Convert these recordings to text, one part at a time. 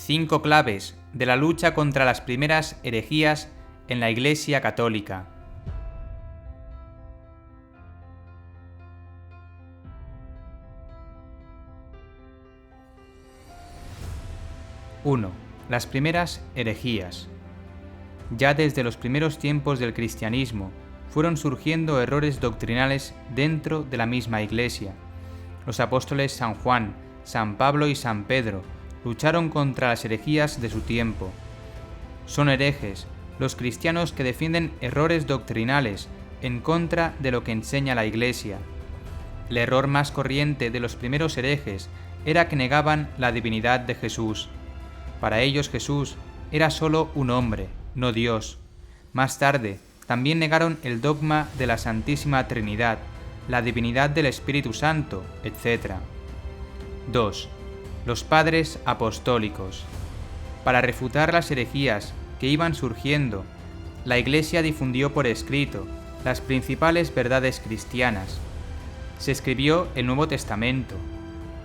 5 claves de la lucha contra las primeras herejías en la Iglesia Católica. 1. Las primeras herejías. Ya desde los primeros tiempos del cristianismo fueron surgiendo errores doctrinales dentro de la misma Iglesia. Los apóstoles San Juan, San Pablo y San Pedro lucharon contra las herejías de su tiempo. Son herejes los cristianos que defienden errores doctrinales en contra de lo que enseña la Iglesia. El error más corriente de los primeros herejes era que negaban la divinidad de Jesús. Para ellos Jesús era solo un hombre, no Dios. Más tarde, también negaron el dogma de la Santísima Trinidad, la divinidad del Espíritu Santo, etc. 2. Los padres apostólicos. Para refutar las herejías que iban surgiendo, la Iglesia difundió por escrito las principales verdades cristianas. Se escribió el Nuevo Testamento,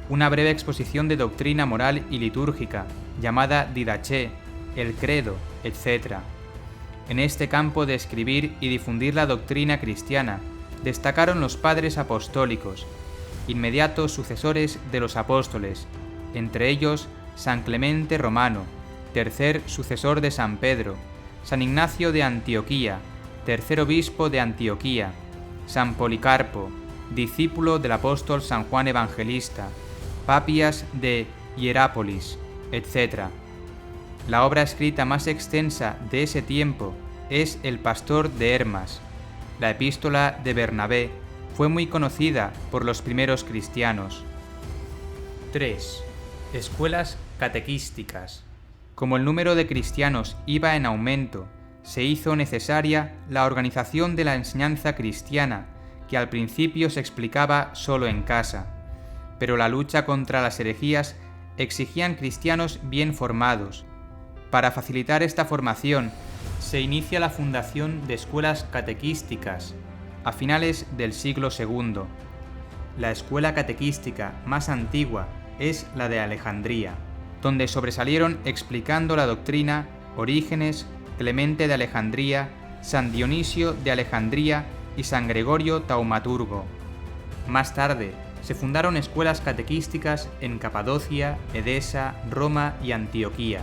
una breve exposición de doctrina moral y litúrgica, llamada Didaché, el Credo, etc. En este campo de escribir y difundir la doctrina cristiana, destacaron los padres apostólicos, inmediatos sucesores de los apóstoles, entre ellos San Clemente Romano, tercer sucesor de San Pedro, San Ignacio de Antioquía, tercer obispo de Antioquía, San Policarpo, discípulo del apóstol San Juan Evangelista, Papias de Hierápolis, etc. La obra escrita más extensa de ese tiempo es El Pastor de Hermas. La epístola de Bernabé fue muy conocida por los primeros cristianos. 3. Escuelas catequísticas. Como el número de cristianos iba en aumento, se hizo necesaria la organización de la enseñanza cristiana, que al principio se explicaba solo en casa. Pero la lucha contra las herejías exigían cristianos bien formados. Para facilitar esta formación, se inicia la fundación de escuelas catequísticas a finales del siglo II. La escuela catequística más antigua es la de Alejandría, donde sobresalieron explicando la doctrina Orígenes, Clemente de Alejandría, San Dionisio de Alejandría y San Gregorio Taumaturgo. Más tarde, se fundaron escuelas catequísticas en Capadocia, Edesa, Roma y Antioquía.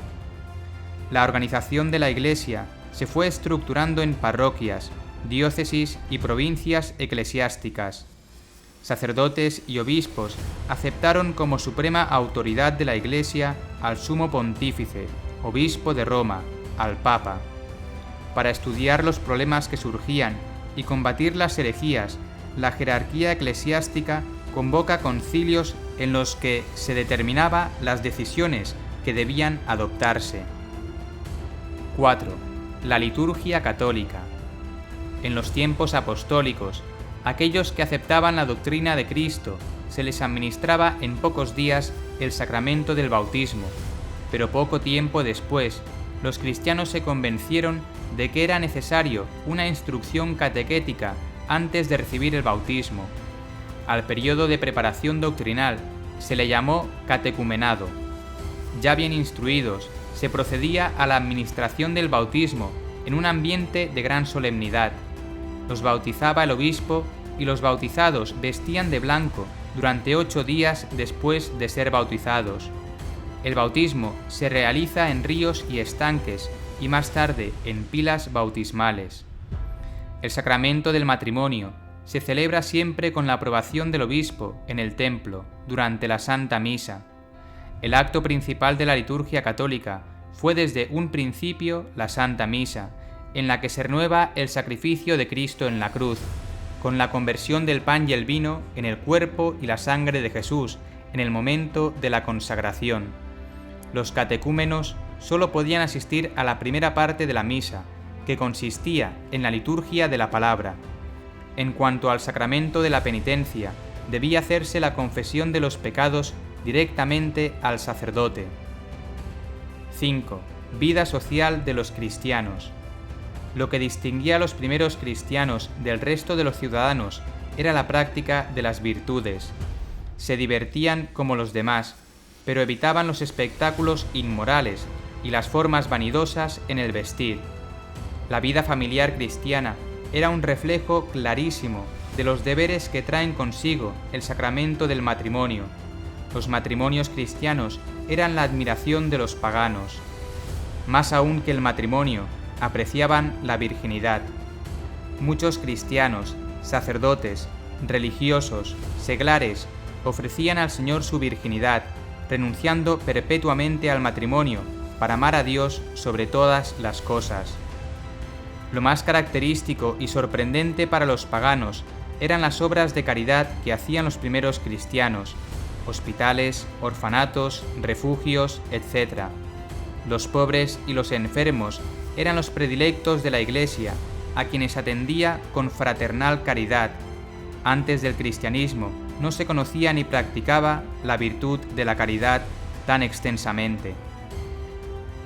La organización de la Iglesia se fue estructurando en parroquias, diócesis y provincias eclesiásticas. Sacerdotes y obispos aceptaron como suprema autoridad de la Iglesia al sumo pontífice, obispo de Roma, al Papa. Para estudiar los problemas que surgían y combatir las herejías, la jerarquía eclesiástica convoca concilios en los que se determinaba las decisiones que debían adoptarse. 4. La liturgia católica. En los tiempos apostólicos, aquellos que aceptaban la doctrina de Cristo se les administraba en pocos días el sacramento del bautismo, pero poco tiempo después, los cristianos se convencieron de que era necesario una instrucción catequética antes de recibir el bautismo. Al periodo de preparación doctrinal se le llamó catecumenado. Ya bien instruidos, se procedía a la administración del bautismo en un ambiente de gran solemnidad. Los bautizaba el obispo y los bautizados vestían de blanco durante 8 días después de ser bautizados. El bautismo se realiza en ríos y estanques y más tarde en pilas bautismales. El sacramento del matrimonio se celebra siempre con la aprobación del obispo en el templo durante la Santa Misa. El acto principal de la liturgia católica fue desde un principio la Santa Misa, en la que se renueva el sacrificio de Cristo en la cruz, con la conversión del pan y el vino en el cuerpo y la sangre de Jesús en el momento de la consagración. Los catecúmenos solo podían asistir a la primera parte de la misa, que consistía en la liturgia de la palabra. En cuanto al sacramento de la penitencia, debía hacerse la confesión de los pecados directamente al sacerdote. 5. Vida social de los cristianos. Lo que distinguía a los primeros cristianos del resto de los ciudadanos era la práctica de las virtudes. Se divertían como los demás, pero evitaban los espectáculos inmorales y las formas vanidosas en el vestir. La vida familiar cristiana era un reflejo clarísimo de los deberes que traen consigo el sacramento del matrimonio. Los matrimonios cristianos eran la admiración de los paganos. Más aún que el matrimonio, apreciaban la virginidad. Muchos cristianos, sacerdotes, religiosos, seglares, ofrecían al Señor su virginidad, renunciando perpetuamente al matrimonio para amar a Dios sobre todas las cosas. Lo más característico y sorprendente para los paganos eran las obras de caridad que hacían los primeros cristianos: hospitales, orfanatos, refugios, etc. Los pobres y los enfermos eran los predilectos de la Iglesia, a quienes atendía con fraternal caridad. Antes del cristianismo no se conocía ni practicaba la virtud de la caridad tan extensamente.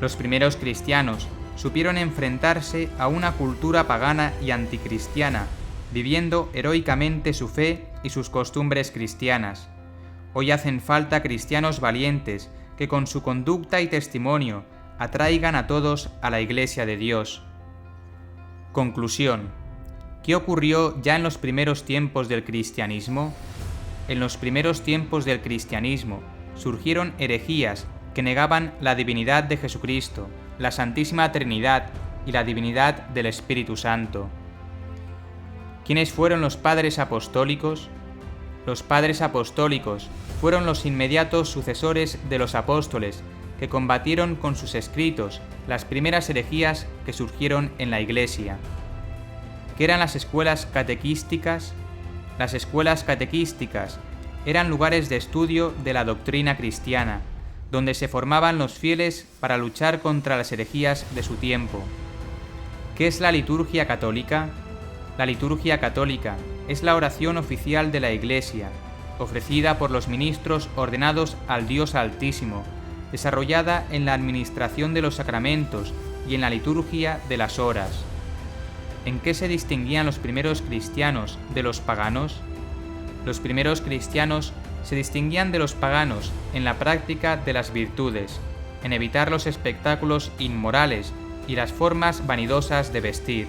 Los primeros cristianos supieron enfrentarse a una cultura pagana y anticristiana, viviendo heroicamente su fe y sus costumbres cristianas. Hoy hacen falta cristianos valientes que con su conducta y testimonio atraigan a todos a la Iglesia de Dios. Conclusión. ¿Qué ocurrió ya en los primeros tiempos del cristianismo? En los primeros tiempos del cristianismo surgieron herejías que negaban la divinidad de Jesucristo, la Santísima Trinidad y la divinidad del Espíritu Santo. ¿Quiénes fueron los padres apostólicos? Los padres apostólicos fueron los inmediatos sucesores de los apóstoles que combatieron con sus escritos las primeras herejías que surgieron en la Iglesia. ¿Qué eran las escuelas catequísticas? Las escuelas catequísticas eran lugares de estudio de la doctrina cristiana, donde se formaban los fieles para luchar contra las herejías de su tiempo. ¿Qué es la liturgia católica? La liturgia católica es la oración oficial de la Iglesia, ofrecida por los ministros ordenados al Dios Altísimo, desarrollada en la administración de los sacramentos y en la liturgia de las horas. ¿En qué se distinguían los primeros cristianos de los paganos? Los primeros cristianos se distinguían de los paganos en la práctica de las virtudes, en evitar los espectáculos inmorales y las formas vanidosas de vestir.